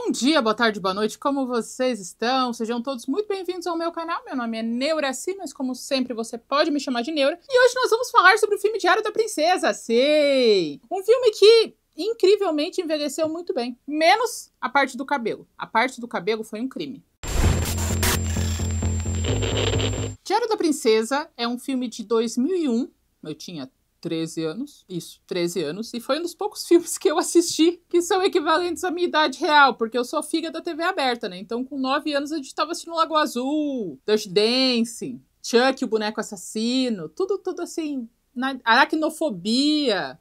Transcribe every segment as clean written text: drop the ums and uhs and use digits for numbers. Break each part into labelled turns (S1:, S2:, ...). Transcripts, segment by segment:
S1: Bom dia, boa tarde, boa noite, como vocês estão? Sejam todos muito bem-vindos ao meu canal. Meu nome é Neuraci, mas como sempre você pode me chamar de Neura. E hoje nós vamos falar sobre o filme Diário da Princesa, sim! Um filme que incrivelmente envelheceu muito bem, menos a parte do cabelo. A parte do cabelo foi um crime. Diário da Princesa é um filme de 2001, eu tinha 13 anos, isso, 13 anos, e foi um dos poucos filmes que eu assisti que são equivalentes à minha idade real, porque eu sou filha da TV aberta, né? Então, com 9 anos, a gente tava assistindo Lagoa Azul, Dirty Dancing, Chuck, o boneco assassino, tudo assim, na aracnofobia.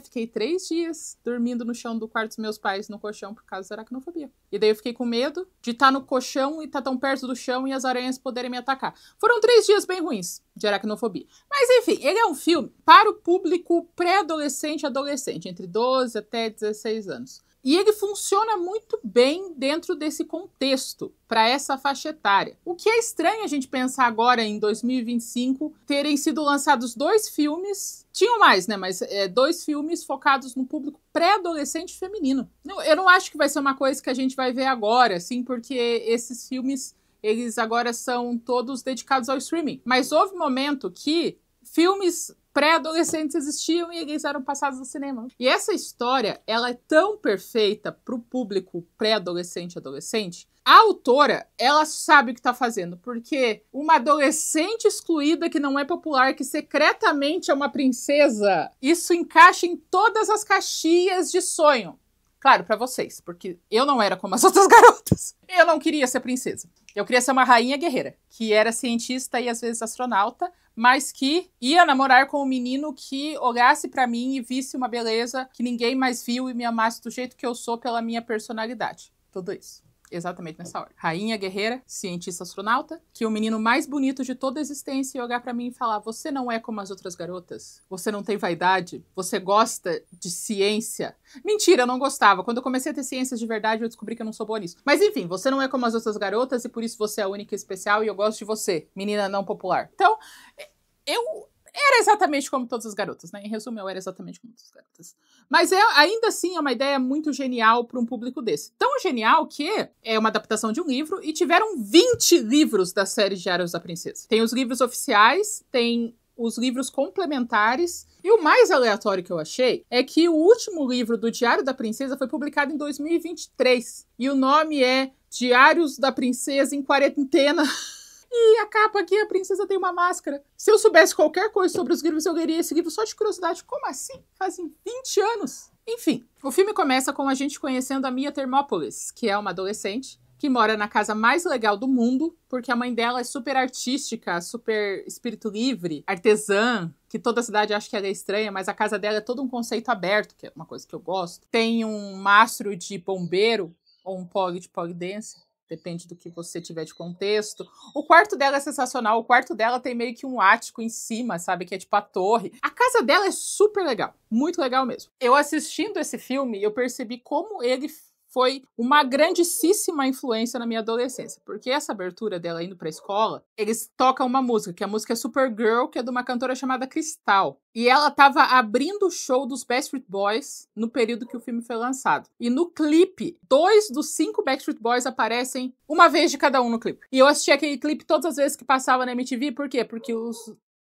S1: Fiquei 3 dias dormindo no chão do quarto dos meus pais, no colchão, por causa da aracnofobia. E daí eu fiquei com medo de estar no colchão e estar tão perto do chão e as aranhas poderem me atacar. Foram 3 dias bem ruins de aracnofobia. Mas enfim, ele é um filme para o público pré-adolescente e adolescente, entre 12 até 16 anos. E ele funciona muito bem dentro desse contexto, para essa faixa etária. O que é estranho a gente pensar agora, em 2025, terem sido lançados 2 filmes, tinham mais, né, mas 2 filmes focados no público pré-adolescente feminino. Eu não acho que vai ser uma coisa que a gente vai ver agora, assim, porque esses filmes, eles agora são todos dedicados ao streaming. Mas houve um momento que filmes pré-adolescentes existiam e eles eram passados no cinema. E essa história, ela é tão perfeita para o público pré-adolescente e adolescente. A autora, ela sabe o que está fazendo, porque uma adolescente excluída que não é popular, que secretamente é uma princesa, isso encaixa em todas as caixinhas de sonho. Claro, pra vocês, porque eu não era como as outras garotas. Eu não queria ser princesa. Eu queria ser uma rainha guerreira, que era cientista e às vezes astronauta, mas que ia namorar com um menino que olhasse pra mim e visse uma beleza que ninguém mais viu e me amasse do jeito que eu sou pela minha personalidade. Tudo isso. Exatamente nessa hora. Rainha guerreira, cientista astronauta, que o menino mais bonito de toda a existência ia olhar pra mim e falar: você não é como as outras garotas? Você não tem vaidade? Você gosta de ciência? Mentira, eu não gostava. Quando eu comecei a ter ciências de verdade, eu descobri que eu não sou boa nisso. Mas enfim, você não é como as outras garotas e por isso você é a única e especial e eu gosto de você, menina não popular. Então, eu era exatamente como todas as garotas, né? Em resumo, eu era exatamente como todas as garotas. Mas ainda assim é uma ideia muito genial para um público desse. Tão genial que é uma adaptação de um livro e tiveram 20 livros da série Diários da Princesa. Tem os livros oficiais, tem os livros complementares. E o mais aleatório que eu achei é que o último livro do Diário da Princesa foi publicado em 2023. E o nome é Diários da Princesa em Quarentena. E a capa aqui, a princesa tem uma máscara. Se eu soubesse qualquer coisa sobre os livros, eu leria esse livro só de curiosidade. Como assim? Fazem 20 anos. Enfim, o filme começa com a gente conhecendo a Mia Thermopolis, que é uma adolescente que mora na casa mais legal do mundo, porque a mãe dela é super artística, super espírito livre, artesã, que toda a cidade acha que ela é estranha, mas a casa dela é todo um conceito aberto, que é uma coisa que eu gosto. Tem um mastro de bombeiro, ou um pole de pole dance. Depende do que você tiver de contexto. O quarto dela é sensacional. O quarto dela tem meio que um ático em cima, sabe? Que é tipo a torre. A casa dela é super legal. Muito legal mesmo. Eu assistindo esse filme, eu percebi como ele foi uma grandíssima influência na minha adolescência. Porque essa abertura dela indo pra escola, eles tocam uma música, que a música é Supergirl, que é de uma cantora chamada Cristal. E ela tava abrindo o show dos Backstreet Boys no período que o filme foi lançado. E no clipe, 2 dos 5 Backstreet Boys aparecem uma vez de cada um no clipe. E eu assisti aquele clipe todas as vezes que passava na MTV. Por quê? Porque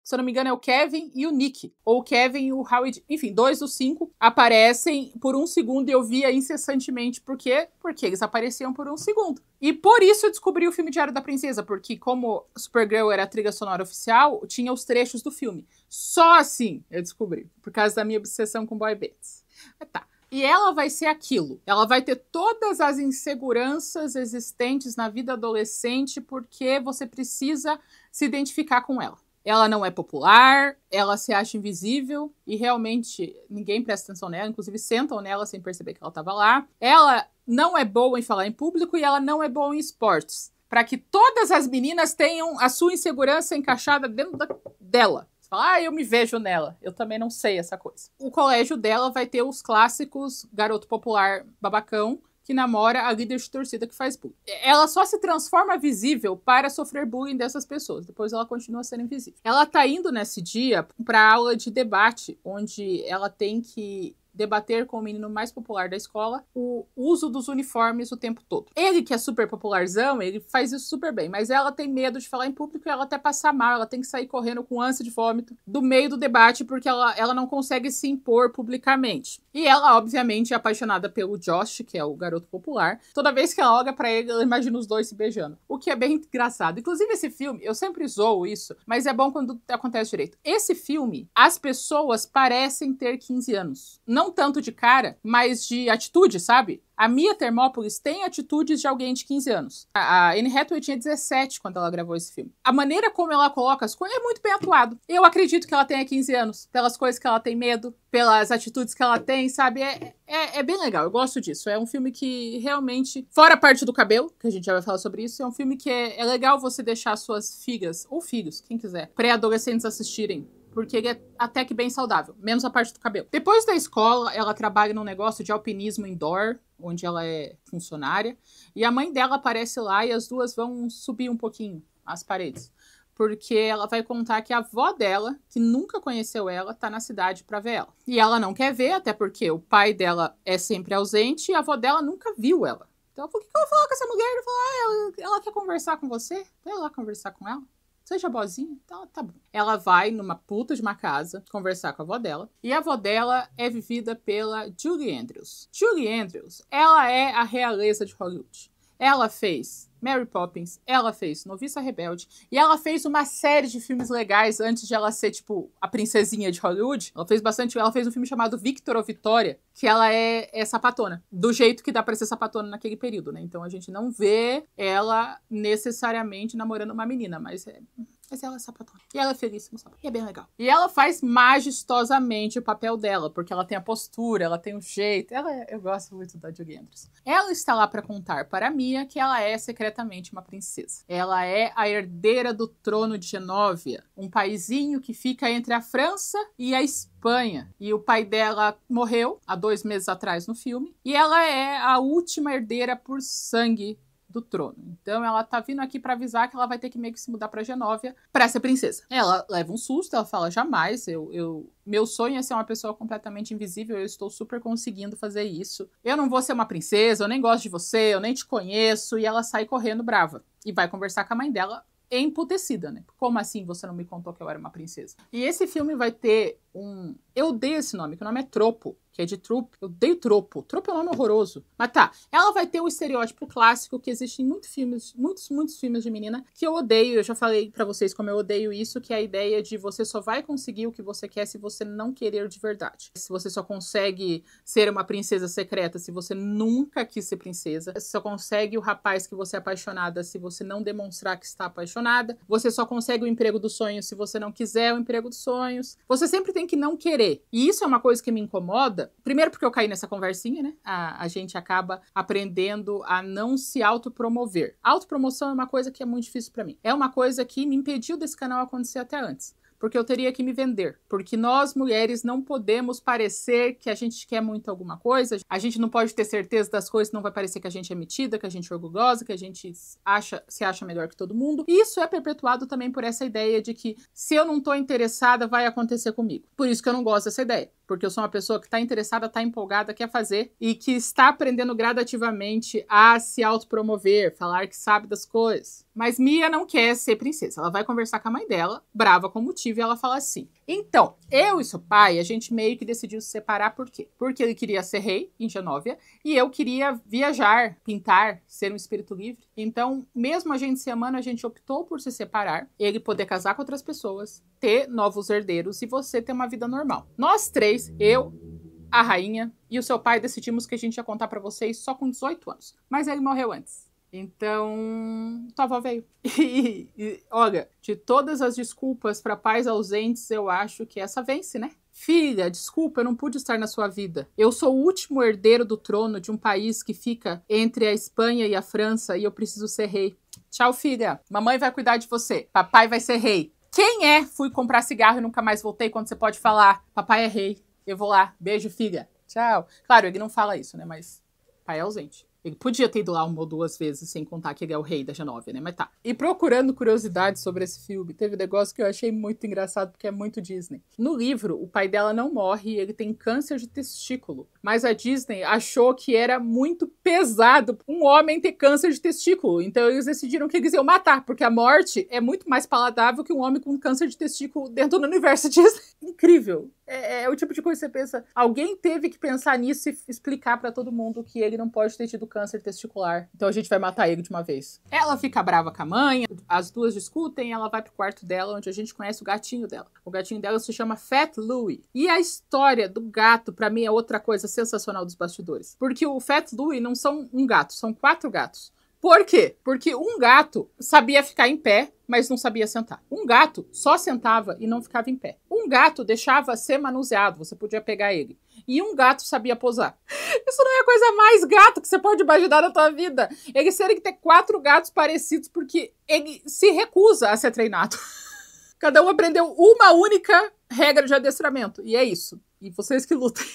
S1: se eu não me engano, é o Kevin e o Nick. Ou o Kevin e o Howard. Enfim, 2 dos 5 aparecem por 1 segundo e eu via incessantemente. Por quê? Porque eles apareciam por 1 segundo. E por isso eu descobri o filme Diário da Princesa. Porque como Supergirl era a trilha sonora oficial, tinha os trechos do filme. Só assim eu descobri. Por causa da minha obsessão com boy bands. Tá. E ela vai ser aquilo. Ela vai ter todas as inseguranças existentes na vida adolescente porque você precisa se identificar com ela. Ela não é popular, ela se acha invisível e realmente ninguém presta atenção nela, inclusive sentam nela sem perceber que ela estava lá. Ela não é boa em falar em público e ela não é boa em esportes. Para que todas as meninas tenham a sua insegurança encaixada dentro dela. Você fala, eu me vejo nela. Eu também não sei essa coisa. O colégio dela vai ter os clássicos garoto popular babacão, que namora a líder de torcida que faz bullying. Ela só se transforma visível para sofrer bullying dessas pessoas. Depois ela continua sendo invisível. Ela tá indo nesse dia pra aula de debate, onde ela tem que debater com o menino mais popular da escola o uso dos uniformes o tempo todo. Ele, que é super popularzão, ele faz isso super bem, mas ela tem medo de falar em público e ela até passar mal, ela tem que sair correndo com ânsia de vômito do meio do debate porque ela não consegue se impor publicamente. E ela, obviamente, é apaixonada pelo Josh, que é o garoto popular. Toda vez que ela olha pra ele, ela imagina os dois se beijando, o que é bem engraçado. Inclusive, esse filme, eu sempre zoo isso, mas é bom quando acontece direito. Esse filme, as pessoas parecem ter 15 anos. Não tanto de cara, mas de atitude, sabe? A Mia Thermopolis tem atitudes de alguém de 15 anos. A Anne Hathaway tinha 17 quando ela gravou esse filme. A maneira como ela coloca as coisas é muito bem atuado. Eu acredito que ela tenha 15 anos, pelas coisas que ela tem medo, pelas atitudes que ela tem, sabe? É bem legal, eu gosto disso. É um filme que realmente, fora a parte do cabelo, que a gente já vai falar sobre isso, é um filme que é legal você deixar suas filhas, ou filhos, quem quiser, pré-adolescentes assistirem. Porque ele é até que bem saudável, menos a parte do cabelo. Depois da escola, ela trabalha num negócio de alpinismo indoor, onde ela é funcionária, e a mãe dela aparece lá e as duas vão subir um pouquinho as paredes. Porque ela vai contar que a avó dela, que nunca conheceu ela, tá na cidade pra ver ela. E ela não quer ver, até porque o pai dela é sempre ausente e a avó dela nunca viu ela. Então, por que eu vou falar com essa mulher? Eu falo, ela quer conversar com você? Vai lá conversar com ela. Seja boazinha, então tá bom. Ela vai numa puta de uma casa conversar com a avó dela. E a avó dela é vivida pela Julie Andrews. Julie Andrews, ela é a realeza de Hollywood. Ela fez Mary Poppins, ela fez Noviça Rebelde, e ela fez uma série de filmes legais antes de ela ser, tipo, a princesinha de Hollywood. Ela fez um filme chamado Victor ou Vitória, que ela é sapatona, do jeito que dá pra ser sapatona naquele período, né? Então a gente não vê ela necessariamente namorando uma menina, mas ela é sapatona. E ela é feliz com sapatona. E é bem legal. E ela faz majestosamente o papel dela, porque ela tem a postura, ela tem o jeito. Eu gosto muito da Julie Andrews. Ela está lá para contar para a Mia que ela é secretamente uma princesa. Ela é a herdeira do trono de Genóvia, um paizinho que fica entre a França e a Espanha. E o pai dela morreu há 2 meses atrás no filme. E ela é a última herdeira por sangue do trono. Então ela tá vindo aqui pra avisar que ela vai ter que meio que se mudar pra Genóvia pra ser princesa. Ela leva um susto, ela fala, jamais, meu sonho é ser uma pessoa completamente invisível, eu estou super conseguindo fazer isso. Eu não vou ser uma princesa, eu nem gosto de você, eu nem te conheço. E ela sai correndo brava. E vai conversar com a mãe dela, emputecida, né? Como assim você não me contou que eu era uma princesa? E esse filme vai ter um... Eu odeio esse nome, que o nome é Tropo, que é de trupe. Eu odeio tropo. Tropo é um nome horroroso. Mas tá, ela vai ter o estereótipo clássico que existe em muitos filmes de menina, que eu odeio. Eu já falei pra vocês como eu odeio isso, que é a ideia de você só vai conseguir o que você quer se você não querer de verdade. Se você só consegue ser uma princesa secreta se você nunca quis ser princesa. Você só consegue o rapaz que você é apaixonada se você não demonstrar que está apaixonada. Você só consegue o emprego dos sonhos se você não quiser o emprego dos sonhos. Você sempre tem que não querer. E isso é uma coisa que me incomoda. Primeiro porque eu caí nessa conversinha, né? A gente acaba aprendendo a não se autopromover. Autopromoção é uma coisa que é muito difícil pra mim. É uma coisa que me impediu desse canal acontecer até antes. Porque eu teria que me vender. Porque nós, mulheres, não podemos parecer que a gente quer muito alguma coisa. A gente não pode ter certeza das coisas, não vai parecer que a gente é metida, que a gente é orgulhosa, que a gente se acha melhor que todo mundo. E isso é perpetuado também por essa ideia de que se eu não tô interessada, vai acontecer comigo. Por isso que eu não gosto dessa ideia. Porque eu sou uma pessoa que tá interessada, tá empolgada, quer fazer e que está aprendendo gradativamente a se autopromover, falar que sabe das coisas. Mas Mia não quer ser princesa. Ela vai conversar com a mãe dela, brava com o motivo, e ela fala assim: então, eu e seu pai, a gente meio que decidiu se separar, por quê? Porque ele queria ser rei em Genóvia e eu queria viajar, pintar, ser um espírito livre. Então, mesmo a gente se amando, a gente optou por se separar, ele poder casar com outras pessoas, ter novos herdeiros e você ter uma vida normal. Nós três, eu, a rainha e o seu pai, decidimos que a gente ia contar pra vocês só com 18 anos. Mas ele morreu antes. Então, tua avó veio. E olha, de todas as desculpas para pais ausentes, eu acho que essa vence, né? Filha, desculpa, eu não pude estar na sua vida. Eu sou o último herdeiro do trono de um país que fica entre a Espanha e a França e eu preciso ser rei. Tchau, filha. Mamãe vai cuidar de você. Papai vai ser rei. Quem é? Fui comprar cigarro e nunca mais voltei, quando você pode falar: papai é rei. Eu vou lá. Beijo, filha. Tchau. Claro, ele não fala isso, né? Mas pai é ausente. Ele podia ter ido lá uma ou duas vezes, sem contar que ele é o rei da Genovia, né? Mas tá. E procurando curiosidades sobre esse filme, teve um negócio que eu achei muito engraçado, porque é muito Disney. No livro, o pai dela não morre e ele tem câncer de testículo. Mas a Disney achou que era muito pesado um homem ter câncer de testículo. Então eles decidiram que eles iam matar, porque a morte é muito mais palatável que um homem com câncer de testículo dentro do universo Disney. Incrível. É o tipo de coisa que você pensa, alguém teve que pensar nisso e explicar pra todo mundo que ele não pode ter tido câncer testicular. Então a gente vai matar ele de uma vez. Ela fica brava com a mãe, as duas discutem, ela vai pro quarto dela, onde a gente conhece o gatinho dela. O gatinho dela se chama Fat Louie. E a história do gato, pra mim, é outra coisa sensacional dos bastidores. Porque o Fat Louie não são um gato, são 4 gatos. Por quê? Porque um gato sabia ficar em pé, mas não sabia sentar. Um gato só sentava e não ficava em pé. Um gato deixava ser manuseado, você podia pegar ele. E um gato sabia posar. Isso não é a coisa mais gato que você pode imaginar na tua vida. Eles terem que ter 4 gatos parecidos porque ele se recusa a ser treinado. Cada um aprendeu uma única regra de adestramento. E é isso. E vocês que lutem.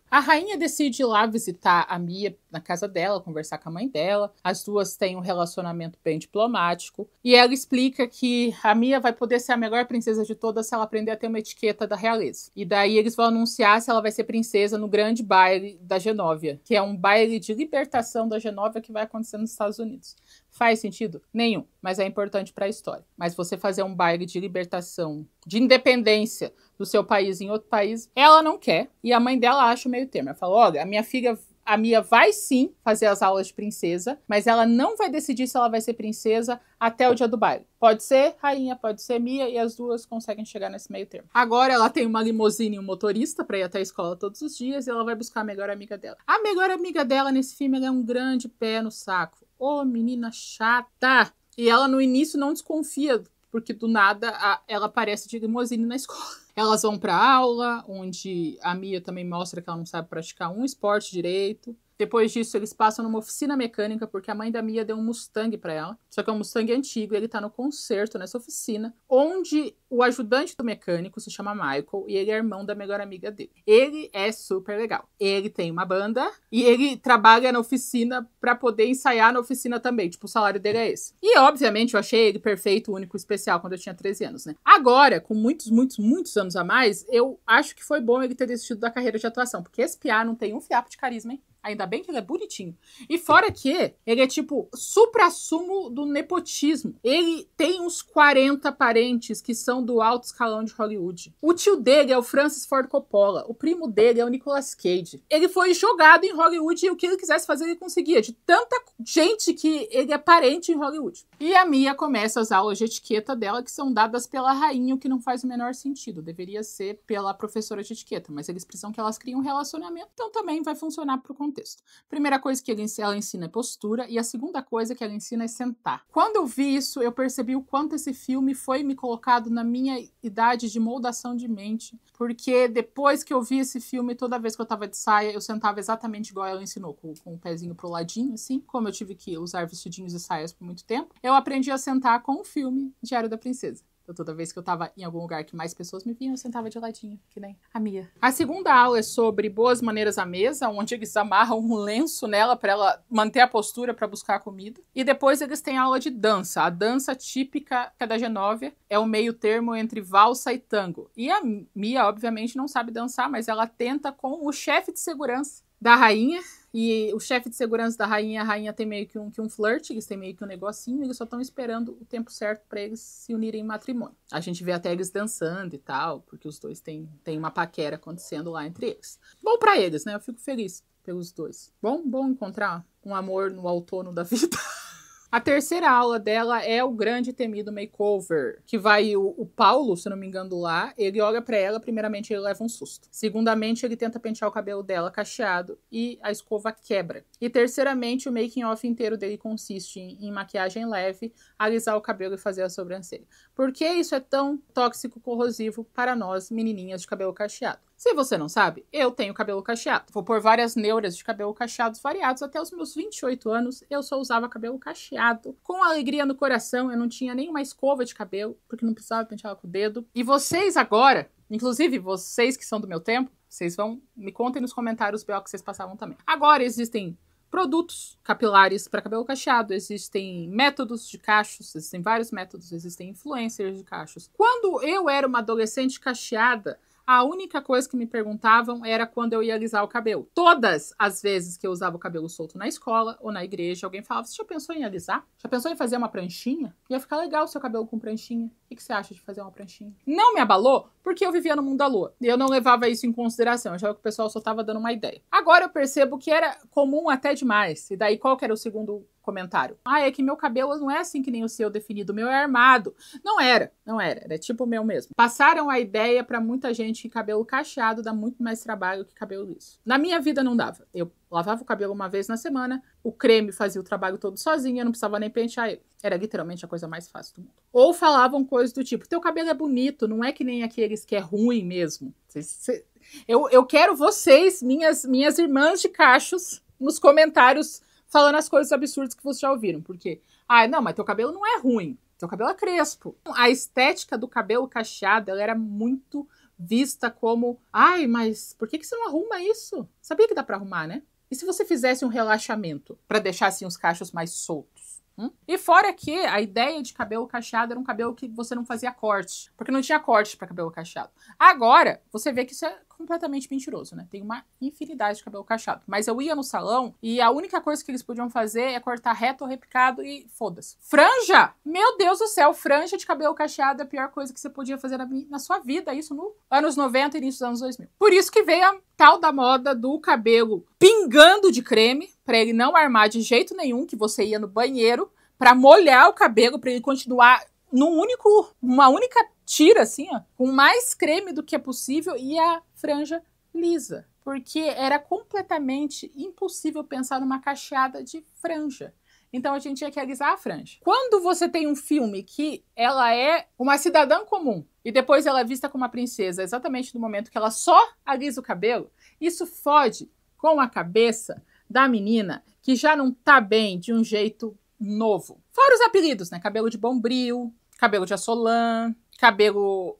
S1: A rainha decide ir lá visitar a Mia na casa dela, conversar com a mãe dela. As duas têm um relacionamento bem diplomático. E ela explica que a Mia vai poder ser a melhor princesa de todas se ela aprender a ter uma etiqueta da realeza. E daí eles vão anunciar se ela vai ser princesa no grande baile da Genovia, que é um baile de libertação da Genovia que vai acontecer nos Estados Unidos. Faz sentido? Nenhum, mas é importante para a história. Mas você fazer um baile de libertação, de independência do seu país em outro país, ela não quer. E a mãe dela acha o meio termo. Ela fala, olha, a minha filha, a Mia vai sim fazer as aulas de princesa, mas ela não vai decidir se ela vai ser princesa até o dia do baile. Pode ser rainha, pode ser Mia, e as duas conseguem chegar nesse meio termo. Agora ela tem uma limusine e um motorista para ir até a escola todos os dias, e ela vai buscar a melhor amiga dela. A melhor amiga dela nesse filme, ela é um grande pé no saco. Ô, menina chata! E ela no início não desconfia, porque do nada ela aparece de limusine na escola. Elas vão pra aula, onde a Mia também mostra que ela não sabe praticar um esporte direito. Depois disso, eles passam numa oficina mecânica, porque a mãe da Mia deu um Mustang pra ela. Só que é um Mustang antigo, e ele tá no conserto nessa oficina, onde o ajudante do mecânico se chama Michael, e ele é irmão da melhor amiga dele. Ele é super legal. Ele tem uma banda, e ele trabalha na oficina pra poder ensaiar na oficina também. Tipo, o salário dele é esse. E, obviamente, eu achei ele perfeito, único, especial, quando eu tinha 13 anos, né? Agora, com muitos anos a mais, eu acho que foi bom ele ter desistido da carreira de atuação, porque esse piá não tem um fiapo de carisma, hein? Ainda bem que ele é bonitinho. E fora que ele é tipo supra-sumo do nepotismo. Ele tem uns 40 parentes que são do alto escalão de Hollywood. O tio dele é o Francis Ford Coppola. O primo dele é o Nicolas Cage. Ele foi jogado em Hollywood e o que ele quisesse fazer ele conseguia. De tanta gente que ele é parente em Hollywood. E a Mia começa as aulas de etiqueta dela, que são dadas pela rainha, o que não faz o menor sentido. Deveria ser pela professora de etiqueta. Mas eles precisam que elas criem um relacionamento, então também vai funcionar pro contexto. Primeira coisa que ela ensina é postura, e a segunda coisa que ela ensina é sentar. Quando eu vi isso, eu percebi o quanto esse filme foi me colocado na minha idade de moldação de mente, porque depois que eu vi esse filme, toda vez que eu tava de saia, eu sentava exatamente igual ela ensinou, com o pezinho pro ladinho, assim. Como eu tive que usar vestidinhos e saias por muito tempo, eu aprendi a sentar com o filme Diário da Princesa. Então, toda vez que eu tava em algum lugar que mais pessoas me viam, eu sentava de ladinho, que nem a Mia. A segunda aula é sobre boas maneiras à mesa, onde eles amarram um lenço nela para ela manter a postura para buscar a comida. E depois eles têm aula de dança. A dança típica da Genovia é o meio termo entre valsa e tango. E a Mia, obviamente, não sabe dançar, mas ela tenta com o chefe de segurança da rainha. E o chefe de segurança da rainha, a rainha tem meio que um flirt, eles têm meio que um negocinho, eles só estão esperando o tempo certo para eles se unirem em matrimônio. A gente vê até eles dançando e tal, porque os dois têm uma paquera acontecendo lá entre eles. Bom para eles, né? Eu fico feliz pelos dois. Bom encontrar um amor no outono da vida. A terceira aula dela é o grande e temido makeover, que vai o Paulo, se não me engano, lá, ele olha pra ela, primeiramente ele leva um susto. Segundamente, ele tenta pentear o cabelo dela cacheado e a escova quebra. E terceiramente, o making off inteiro dele consiste em maquiagem leve, alisar o cabelo e fazer a sobrancelha. Por que isso é tão tóxico corrosivo para nós, menininhas de cabelo cacheado? Se você não sabe, eu tenho cabelo cacheado. Vou pôr várias neuras de cabelo cacheados variados. Até os meus 28 anos, eu só usava cabelo cacheado. Com alegria no coração, eu não tinha nenhuma escova de cabelo, porque não precisava pentear com o dedo. E vocês agora, inclusive vocês que são do meu tempo, vocês vão, me contem nos comentários o que vocês passavam também. Agora existem produtos capilares para cabelo cacheado, existem métodos de cachos, existem vários métodos, existem influencers de cachos. Quando eu era uma adolescente cacheada, a única coisa que me perguntavam era quando eu ia alisar o cabelo. Todas as vezes que eu usava o cabelo solto na escola ou na igreja, alguém falava, você já pensou em alisar? Já pensou em fazer uma pranchinha? Ia ficar legal o seu cabelo com pranchinha. O que você acha de fazer uma pranchinha? Não me abalou, porque eu vivia no mundo da lua. E eu não levava isso em consideração. Eu achava que o pessoal só estava dando uma ideia. Agora eu percebo que era comum até demais. E daí qual que era o segundo comentário? É que meu cabelo não é assim que nem o seu definido, o meu é armado. Não era. Era tipo o meu mesmo. Passaram a ideia pra muita gente que cabelo cacheado dá muito mais trabalho que cabelo liso. Na minha vida não dava. Eu lavava o cabelo uma vez na semana, o creme fazia o trabalho todo sozinho, eu não precisava nem pentear ele. Era literalmente a coisa mais fácil do mundo. Ou falavam coisas do tipo, teu cabelo é bonito, não é que nem aqueles que é ruim mesmo. Eu quero vocês, minhas irmãs de cachos, nos comentários falando as coisas absurdas que vocês já ouviram. Porque, não, mas teu cabelo não é ruim. Teu cabelo é crespo. A estética do cabelo cacheado, ela era muito vista como, mas por que você não arruma isso? Sabia que dá pra arrumar, né? E se você fizesse um relaxamento pra deixar assim os cachos mais soltos? E fora que a ideia de cabelo cacheado era um cabelo que você não fazia corte, porque não tinha corte para cabelo cacheado. Agora, você vê que isso é completamente mentiroso, né? Tem uma infinidade de cabelo cacheado. Mas eu ia no salão e a única coisa que eles podiam fazer é cortar reto ou repicado e foda-se. Franja! Meu Deus do céu, franja de cabelo cacheado é a pior coisa que você podia fazer na sua vida, isso no anos 90 e início dos anos 2000. Por isso que veio a tal da moda do cabelo pingando de creme, para ele não armar de jeito nenhum, que você ia no banheiro para molhar o cabelo, para ele continuar uma única tira, assim, ó, com mais creme do que é possível, e a franja lisa. Porque era completamente impossível pensar numa cacheada de franja. Então a gente tinha que alisar a franja. Quando você tem um filme que ela é uma cidadã comum e depois ela é vista como uma princesa, exatamente no momento que ela só alisa o cabelo, isso fode com a cabeça da menina que já não tá bem de um jeito novo. Fora os apelidos, né? Cabelo de bombril, cabelo de assolã, cabelo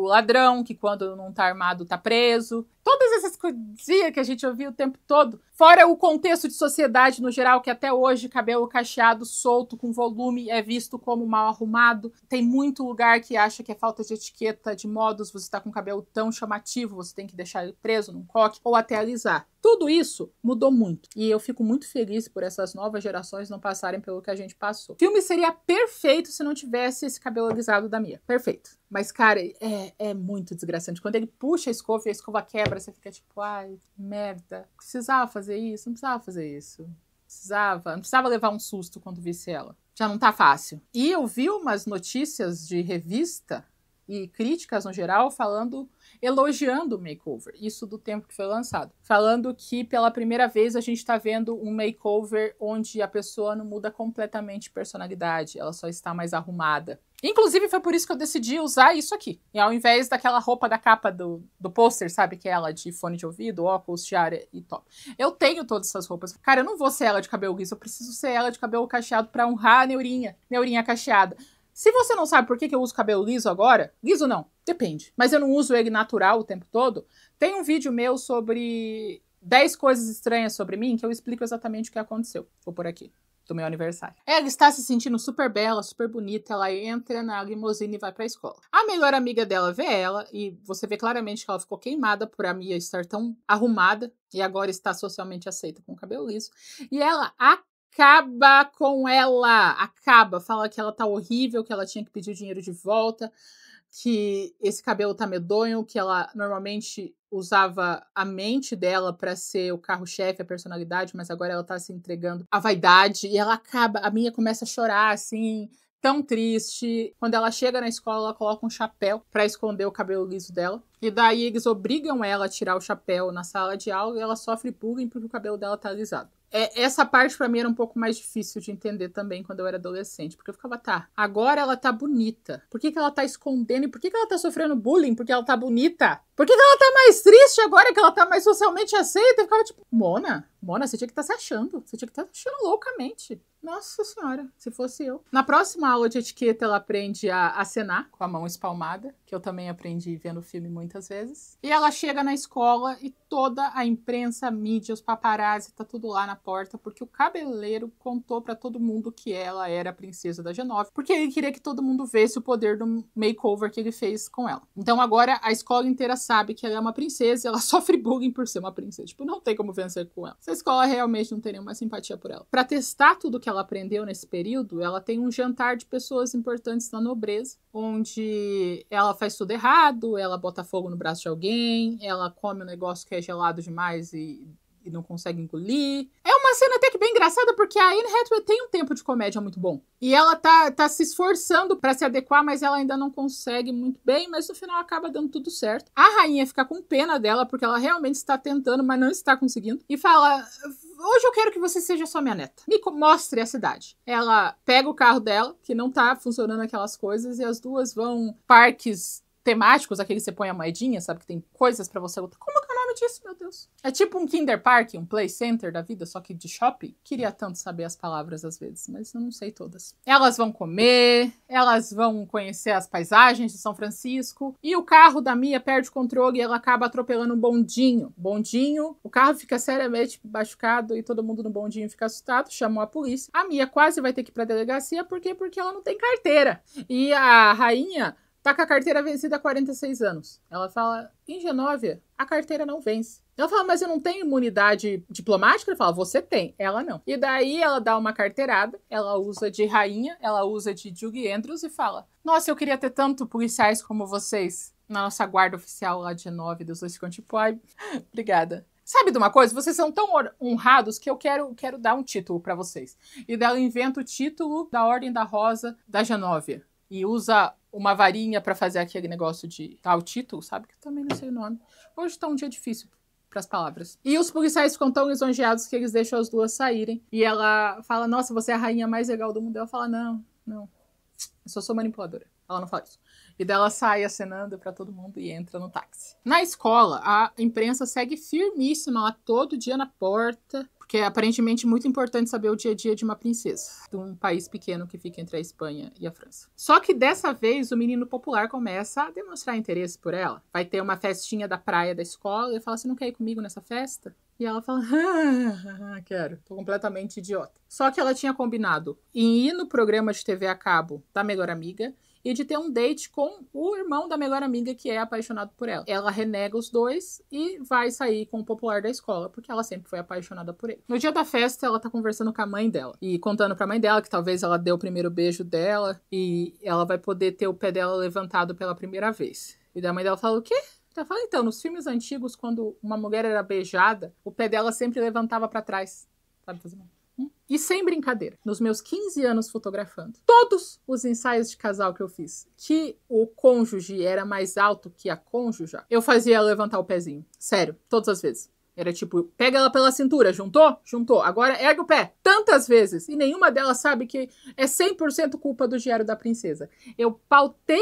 S1: ladrão, que quando não tá armado tá preso. Todas essas coisinhas que a gente ouvia o tempo todo. Fora o contexto de sociedade no geral, que até hoje cabelo cacheado, solto, com volume, é visto como mal arrumado. Tem muito lugar que acha que é falta de etiqueta, de modos, você tá com o cabelo tão chamativo, você tem que deixar ele preso num coque ou até alisar. Tudo isso mudou muito. E eu fico muito feliz por essas novas gerações não passarem pelo que a gente passou. O filme seria perfeito se não tivesse esse cabelo alisado da Mia. Perfeito. Mas, cara, é muito desgraçante. Quando ele puxa a escova e a escova quebra, você fica tipo, merda. Precisava fazer isso? Não precisava fazer isso. Não precisava levar um susto quando visse ela. Já não tá fácil. E eu vi umas notícias de revista e críticas no geral elogiando o makeover, isso do tempo que foi lançado. Falando que pela primeira vez a gente tá vendo um makeover onde a pessoa não muda completamente personalidade, ela só está mais arrumada. Inclusive foi por isso que eu decidi usar isso aqui. E ao invés daquela roupa da capa do pôster, sabe? Que é ela de fone de ouvido, óculos, tiara e top. Eu tenho todas essas roupas. Cara, eu não vou ser ela de cabelo liso, eu preciso ser ela de cabelo cacheado pra honrar a Neurinha cacheada. Se você não sabe por que eu uso cabelo liso agora, liso não, depende. Mas eu não uso ele natural o tempo todo. Tem um vídeo meu sobre 10 coisas estranhas sobre mim que eu explico exatamente o que aconteceu. Vou por aqui, do meu aniversário. Ela está se sentindo super bela, super bonita. Ela entra na limusine e vai pra escola. A melhor amiga dela vê ela e você vê claramente que ela ficou queimada por a Mia estar tão arrumada e agora está socialmente aceita com o cabelo liso. E ela acaba com ela, fala que ela tá horrível, que ela tinha que pedir o dinheiro de volta, que esse cabelo tá medonho, que ela normalmente usava a mente dela pra ser o carro-chefe, a personalidade, mas agora ela tá se entregando à vaidade, e ela a Mia começa a chorar, assim, tão triste. Quando ela chega na escola, ela coloca um chapéu pra esconder o cabelo liso dela, e daí eles obrigam ela a tirar o chapéu na sala de aula, e ela sofre bullying porque o cabelo dela tá alisado. Essa parte pra mim era um pouco mais difícil de entender também quando eu era adolescente, porque eu ficava, agora ela tá bonita. Por que ela tá escondendo? E por que ela tá sofrendo bullying? Porque ela tá bonita? Por que ela tá mais triste agora que ela tá mais socialmente aceita? Eu ficava tipo, Mona, você tinha que estar se achando. Você tinha que estar se achando loucamente. Nossa senhora, se fosse eu. Na próxima aula de etiqueta, ela aprende a acenar com a mão espalmada, que eu também aprendi vendo o filme muitas vezes. E ela chega na escola e toda a imprensa, a mídia, os paparazzi, tá tudo lá na porta, porque o cabeleireiro contou pra todo mundo que ela era a princesa da G9, porque ele queria que todo mundo visse o poder do makeover que ele fez com ela. Então agora a escola inteira sabe que ela é uma princesa e ela sofre bullying por ser uma princesa. Tipo, não tem como vencer com ela. Essa escola realmente não tem nenhuma simpatia por ela. Pra testar tudo que ela aprendeu nesse período, ela tem um jantar de pessoas importantes da nobreza, onde ela faz tudo errado, ela bota fogo no braço de alguém, ela come um negócio que é gelado demais e não consegue engolir. É uma cena até que bem engraçada, porque a Anne Hathaway tem um tempo de comédia muito bom. E ela tá se esforçando pra se adequar, mas ela ainda não consegue muito bem, mas no final acaba dando tudo certo. A rainha fica com pena dela, porque ela realmente está tentando, mas não está conseguindo. E fala: hoje eu quero que você seja só minha neta. Me mostre a cidade. Ela pega o carro dela, que não tá funcionando aquelas coisas, e as duas vão parques temáticos, aquele que você põe a moedinha, sabe? Que tem coisas pra você lutar. Como que é o nome disso, meu Deus? É tipo um Kinder Park, um Play Center da vida, só que de shopping. Queria tanto saber as palavras às vezes, mas eu não sei todas. Elas vão comer, elas vão conhecer as paisagens de São Francisco, e o carro da Mia perde o controle e ela acaba atropelando um bondinho. O carro fica seriamente machucado e todo mundo no bondinho fica assustado, chamou a polícia. A Mia quase vai ter que ir pra delegacia, por quê? Porque ela não tem carteira. E a rainha tá com a carteira vencida há 46 anos. Ela fala: em Genóvia, a carteira não vence. Ela fala: mas eu não tenho imunidade diplomática? Ele fala: você tem. Ela não. E daí ela dá uma carteirada, ela usa de rainha, ela usa de Julie Andrews e fala: nossa, eu queria ter tanto policiais como vocês na nossa guarda oficial lá de Genóvia. Dos dois ficam tipo: ai, obrigada. Sabe de uma coisa? Vocês são tão honrados que eu quero dar um título pra vocês. E daí ela inventa o título da Ordem da Rosa da Genóvia. E usa uma varinha pra fazer aquele negócio de dar o título, sabe? Que eu também não sei o nome. Hoje tá um dia difícil pras palavras. E os policiais ficam tão lisonjeados que eles deixam as duas saírem. E ela fala: nossa, você é a rainha mais legal do mundo. Ela fala: não, eu só sou manipuladora. Ela não fala isso. E daí ela sai acenando pra todo mundo e entra no táxi. Na escola, a imprensa segue firmíssima lá todo dia na porta, porque é aparentemente muito importante saber o dia a dia de uma princesa, de um país pequeno que fica entre a Espanha e a França. Só que dessa vez o menino popular começa a demonstrar interesse por ela. Vai ter uma festinha da praia da escola e ele fala: você não quer ir comigo nessa festa? E ela fala: quero, tô completamente idiota. Só que ela tinha combinado em ir no programa de TV a cabo da melhor amiga e de ter um date com o irmão da melhor amiga que é apaixonado por ela. Ela renega os dois e vai sair com o popular da escola, porque ela sempre foi apaixonada por ele. No dia da festa, ela tá conversando com a mãe dela e contando pra mãe dela que talvez ela dê o primeiro beijo dela e ela vai poder ter o pé dela levantado pela primeira vez. E daí a mãe dela fala: o quê? Ela fala: então, nos filmes antigos, quando uma mulher era beijada, o pé dela sempre levantava pra trás. Sabe fazer uma... E sem brincadeira, nos meus 15 anos fotografando, todos os ensaios de casal que eu fiz, que o cônjuge era mais alto que a cônjuge, eu fazia ela levantar o pezinho. Sério, todas as vezes. Era tipo: pega ela pela cintura, juntou? Juntou. Agora ergue o pé. Tantas vezes. E nenhuma delas sabe que é 100% culpa do Diário da Princesa. Eu pautei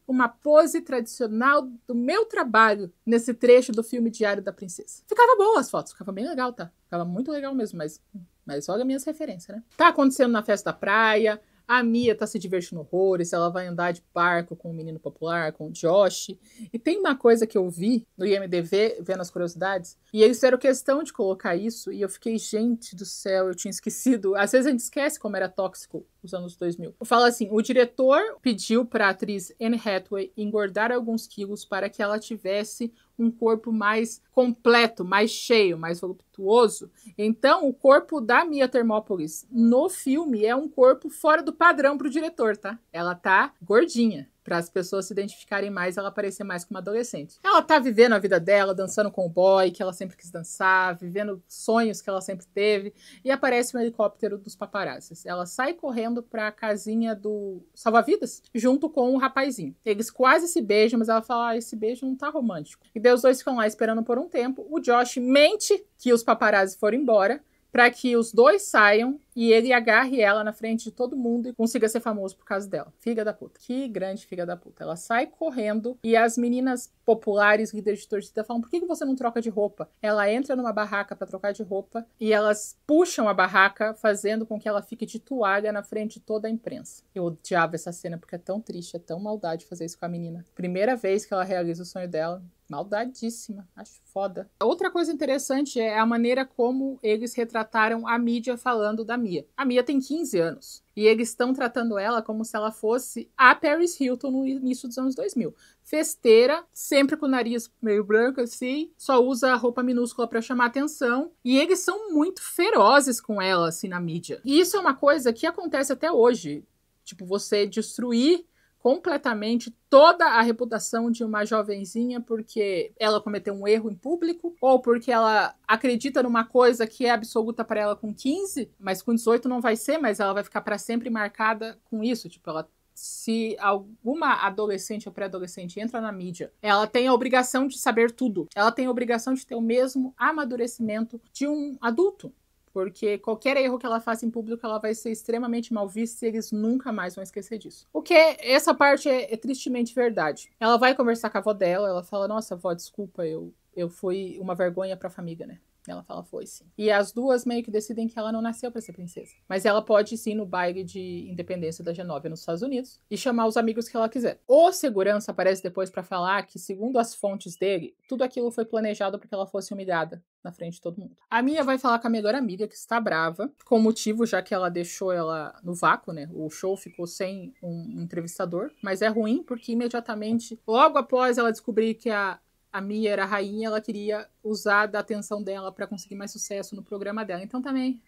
S1: uma pose tradicional do meu trabalho nesse trecho do filme Diário da Princesa. Ficava boa as fotos, ficava bem legal, tá? Ficava muito legal mesmo, mas olha minhas referências, né? Tá acontecendo na festa da praia, a Mia tá se divertindo horrores, ela vai andar de barco com o menino popular, com o Josh. E tem uma coisa que eu vi no IMDb, vendo as curiosidades, e eles fizeram questão de colocar isso, e eu fiquei: gente do céu, eu tinha esquecido. Às vezes a gente esquece como era tóxico os anos 2000. Fala assim: o diretor pediu pra atriz Anne Hathaway engordar alguns quilos para que ela tivesse um corpo mais completo, mais cheio, mais voluptuoso. Então, o corpo da Mia Thermopolis no filme é um corpo fora do padrão pro diretor, tá? Ela tá gordinha. Para as pessoas se identificarem mais, ela parecer mais como uma adolescente. Ela tá vivendo a vida dela, dançando com o boy, que ela sempre quis dançar, vivendo sonhos que ela sempre teve, e aparece um helicóptero dos paparazzis. Ela sai correndo para a casinha do salva-vidas, junto com o rapazinho. Eles quase se beijam, mas ela fala: esse beijo não tá romântico. E daí os dois ficam lá esperando por um tempo. O Josh mente que os paparazzi foram embora, pra que os dois saiam e ele agarre ela na frente de todo mundo e consiga ser famoso por causa dela. Filha da puta. Que grande filha da puta. Ela sai correndo e as meninas populares, líderes de torcida, falam: por que você não troca de roupa? Ela entra numa barraca pra trocar de roupa e elas puxam a barraca, fazendo com que ela fique de toalha na frente de toda a imprensa. Eu odiava essa cena porque é tão triste, é tão maldade fazer isso com a menina. Primeira vez que ela realiza o sonho dela. Maldadíssima. Acho foda. Outra coisa interessante é a maneira como eles retrataram a mídia falando da Mia. A Mia tem 15 anos. E eles estão tratando ela como se ela fosse a Paris Hilton no início dos anos 2000. Festeira, sempre com o nariz meio branco assim, só usa roupa minúscula pra chamar atenção. E eles são muito ferozes com ela, assim, na mídia. E isso é uma coisa que acontece até hoje. Tipo, você destruir completamente toda a reputação de uma jovenzinha porque ela cometeu um erro em público ou porque ela acredita numa coisa que é absoluta para ela com 15, mas com 18 não vai ser, mas ela vai ficar para sempre marcada com isso. Tipo, ela, se alguma adolescente ou pré-adolescente entra na mídia, ela tem a obrigação de saber tudo. Ela tem a obrigação de ter o mesmo amadurecimento de um adulto. Porque qualquer erro que ela faça em público, ela vai ser extremamente mal vista e eles nunca mais vão esquecer disso. O que essa parte é tristemente verdade. Ela vai conversar com a avó dela, ela fala: nossa, avó, desculpa, eu fui uma vergonha pra família, né? Ela fala: foi sim. E as duas meio que decidem que ela não nasceu pra ser princesa. Mas ela pode sim ir no baile de independência da Genovia nos Estados Unidos e chamar os amigos que ela quiser. O segurança aparece depois pra falar que, segundo as fontes dele, tudo aquilo foi planejado para que ela fosse humilhada na frente de todo mundo. A Mia vai falar com a melhor amiga, que está brava, com motivo, já que ela deixou ela no vácuo, né? O show ficou sem um entrevistador, mas é ruim porque imediatamente, logo após ela descobrir que a Mia era a rainha, ela queria usar da atenção dela para conseguir mais sucesso no programa dela. Então também,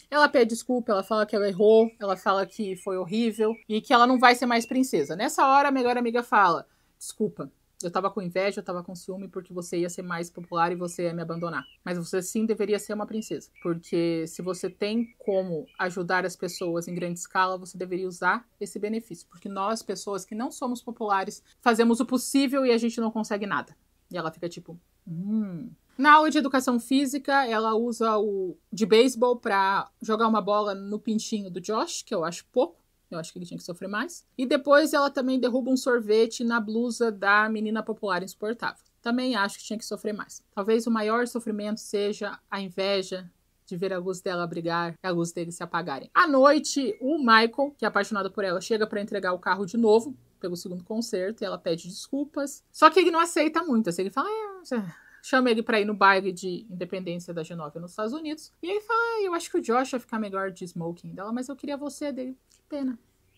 S1: ela pede desculpa, ela fala que ela errou, ela fala que foi horrível e que ela não vai ser mais princesa. Nessa hora, a melhor amiga fala: desculpa, eu tava com inveja, eu tava com ciúme porque você ia ser mais popular e você ia me abandonar. Mas você sim deveria ser uma princesa. Porque se você tem como ajudar as pessoas em grande escala, você deveria usar esse benefício. Porque nós, pessoas que não somos populares, fazemos o possível e a gente não consegue nada. E ela fica tipo: Na aula de educação física, ela usa o de beisebol pra jogar uma bola no pintinho do Josh, que eu acho pouco. Eu acho que ele tinha que sofrer mais. E depois ela também derruba um sorvete na blusa da menina popular insuportável. Também acho que tinha que sofrer mais. Talvez o maior sofrimento seja a inveja de ver a luz dela brilhar e a luz dele se apagarem. À noite, o Michael, que é apaixonado por ela, chega para entregar o carro de novo, pelo segundo concerto, e ela pede desculpas. Só que ele não aceita muito. Assim, ele fala: chama ele pra ir no baile de independência da Genovia nos Estados Unidos. E ele fala: eu acho que o Josh vai ficar melhor de smoking dela, mas eu queria você dele. Que pena.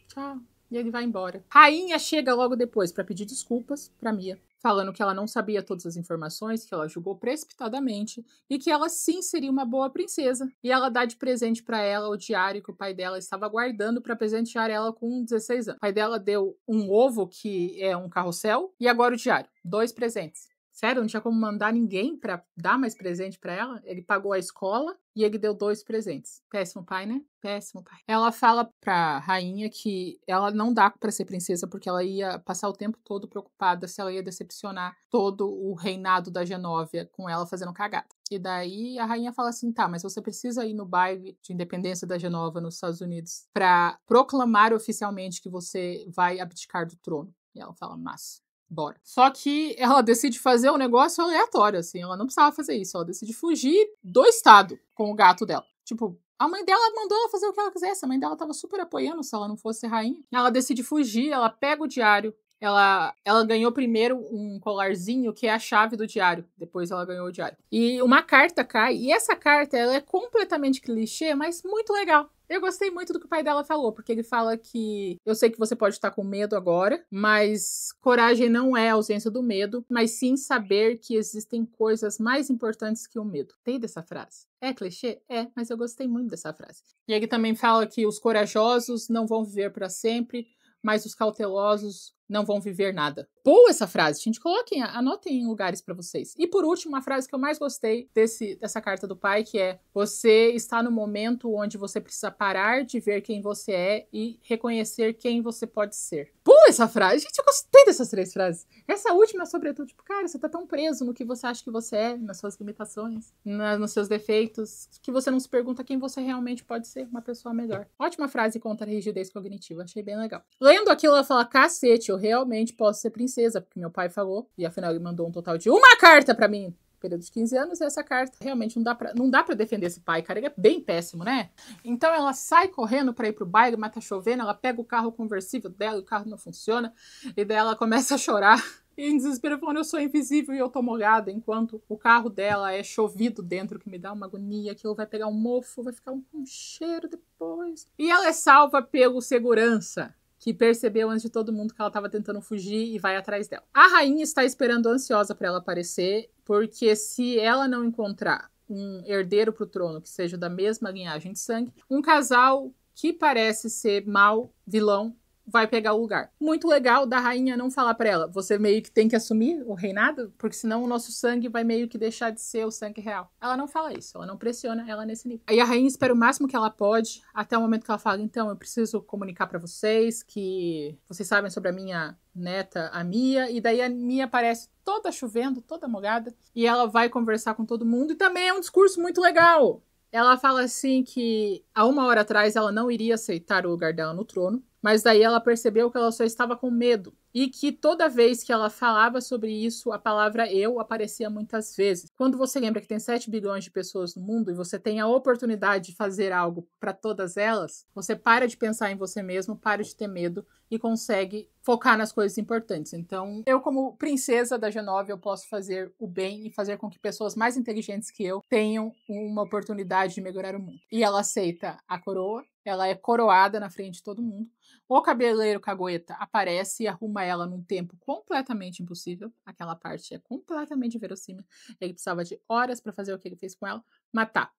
S1: Tchau. E ele vai embora. Rainha chega logo depois pra pedir desculpas pra Mia, falando que ela não sabia todas as informações, que ela julgou precipitadamente e que ela sim seria uma boa princesa. E ela dá de presente pra ela o diário que o pai dela estava guardando pra presentear ela com 16 anos. O pai dela deu um ovo, que é um carrossel, e agora o diário. 2 presentes. Sério, não tinha como mandar ninguém pra dar mais presente pra ela? Ele pagou a escola e ele deu 2 presentes. Péssimo pai, né? Péssimo pai. Ela fala pra rainha que ela não dá pra ser princesa porque ela ia passar o tempo todo preocupada se ela ia decepcionar todo o reinado da Genovia com ela fazendo cagada. E daí a rainha fala assim: tá, mas você precisa ir no baile de independência da Genovia nos Estados Unidos pra proclamar oficialmente que você vai abdicar do trono. E ela fala: massa. Bora. Só que ela decide fazer um negócio aleatório, assim. Ela não precisava fazer isso. Ela decide fugir do estado com o gato dela. Tipo, a mãe dela mandou ela fazer o que ela quisesse. A mãe dela tava super apoiando se ela não fosse rainha. Ela decide fugir, ela pega o diário. Ela ganhou primeiro um colarzinho que é a chave do diário. Depois ela ganhou o diário. E uma carta cai. E essa carta, ela é completamente clichê, mas muito legal. Eu gostei muito do que o pai dela falou, porque ele fala que eu sei que você pode estar com medo agora, mas coragem não é a ausência do medo, mas sim saber que existem coisas mais importantes que o medo. Tem dessa frase? É clichê? É, mas eu gostei muito dessa frase. E ele também fala que os corajosos não vão viver para sempre, mas os cautelosos não vão viver nada. Boa essa frase, gente. Coloquem, anotem em lugares para vocês. E por último, a frase que eu mais gostei dessa carta do pai, que é: você está no momento onde você precisa parar de ver quem você é e reconhecer quem você pode ser. Boa essa frase. Gente, eu gostei dessas 3 frases. Essa última, sobretudo, tipo, cara, você tá tão preso no que você acha que você é, nas suas limitações, nos seus defeitos, que você não se pergunta quem você realmente pode ser, uma pessoa melhor. Ótima frase contra a rigidez cognitiva, achei bem legal. Lendo aquilo, ela fala, cacete, eu realmente posso ser princesa, porque meu pai falou, e afinal ele mandou um total de 1 carta pra mim. Período de 15 anos, e essa carta realmente não dá pra defender esse pai, cara, ele é bem péssimo, né? Então ela sai correndo pra ir pro baile, mas tá chovendo, ela pega o carro conversível dela, e o carro não funciona, e daí ela começa a chorar, e em desespero falando, eu sou invisível e eu tô molhada, enquanto o carro dela é chovido dentro, que me dá uma agonia, que vai pegar um mofo, vai ficar um cheiro depois. E ela é salva pelo segurança, que percebeu antes de todo mundo que ela estava tentando fugir e vai atrás dela. A rainha está esperando ansiosa para ela aparecer, porque se ela não encontrar um herdeiro para o trono que seja da mesma linhagem de sangue, um casal que parece ser mau, vilão, vai pegar o lugar. Muito legal da rainha não falar pra ela, você meio que tem que assumir o reinado, porque senão o nosso sangue vai meio que deixar de ser o sangue real. Ela não fala isso, ela não pressiona ela nesse nível. Aí a rainha espera o máximo que ela pode, até o momento que ela fala, então, eu preciso comunicar pra vocês que vocês sabem sobre a minha neta, a Mia, e daí a Mia aparece toda chovendo, toda molhada, e ela vai conversar com todo mundo, e também é um discurso muito legal. Ela fala assim que há 1 hora atrás ela não iria aceitar o lugar dela no trono, mas daí ela percebeu que ela só estava com medo. E que toda vez que ela falava sobre isso, a palavra eu aparecia muitas vezes. Quando você lembra que tem 7 bilhões de pessoas no mundo e você tem a oportunidade de fazer algo para todas elas, você para de pensar em você mesmo, para de ter medo e consegue focar nas coisas importantes. Então, eu como princesa da G9, eu posso fazer o bem e fazer com que pessoas mais inteligentes que eu tenham uma oportunidade de melhorar o mundo. E ela aceita a coroa, ela é coroada na frente de todo mundo. O cabeleireiro cagueta aparece e arruma ela num tempo completamente impossível. Aquela parte é completamente verossímil. Ele precisava de horas para fazer o que ele fez com ela. Mas tá.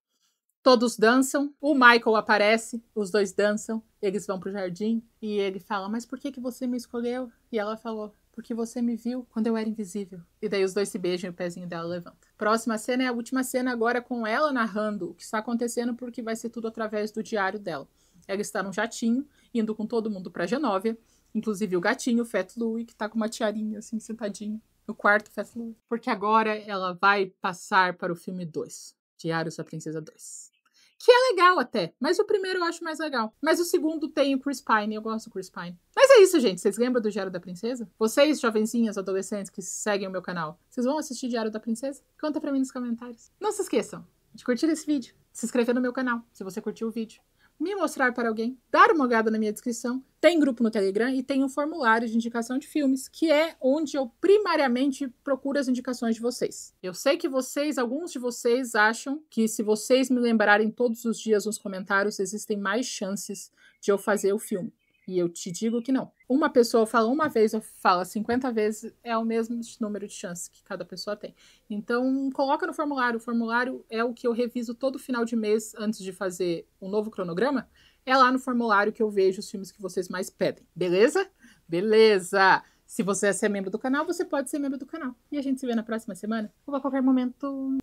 S1: Todos dançam. O Michael aparece. Os dois dançam. Eles vão pro jardim. E ele fala, mas por que você me escolheu? E ela falou, porque você me viu quando eu era invisível. E daí os dois se beijam e o pezinho dela levanta. Próxima cena é a última cena agora com ela narrando o que está acontecendo, porque vai ser tudo através do diário dela. Ela está num jatinho, indo com todo mundo pra Genóvia, inclusive o gatinho, o Fat Louie, que tá com uma tiarinha assim, sentadinho no quarto, Fat Louie. Porque agora ela vai passar para o filme 2, Diários da Princesa 2. Que é legal até, mas o primeiro eu acho mais legal. Mas o segundo tem o Chris Pine, eu gosto do Chris Pine. Mas é isso, gente. Vocês lembram do Diário da Princesa? Vocês, jovenzinhas, adolescentes que seguem o meu canal, vocês vão assistir Diário da Princesa? Conta pra mim nos comentários. Não se esqueçam de curtir esse vídeo, se inscrever no meu canal, se você curtiu o vídeo, me mostrar para alguém, dar uma olhada na minha descrição, tem grupo no Telegram e tem um formulário de indicação de filmes, que é onde eu primariamente procuro as indicações de vocês. Eu sei que vocês, alguns de vocês, acham que se vocês me lembrarem todos os dias nos comentários, existem mais chances de eu fazer o filme. E eu te digo que não. Uma pessoa fala uma vez, ou fala 50 vezes, é o mesmo número de chances que cada pessoa tem. Então, coloca no formulário. O formulário é o que eu reviso todo final de mês antes de fazer um novo cronograma. É lá no formulário que eu vejo os filmes que vocês mais pedem. Beleza? Beleza! Se você é membro do canal, você pode ser membro do canal. E a gente se vê na próxima semana ou a qualquer momento.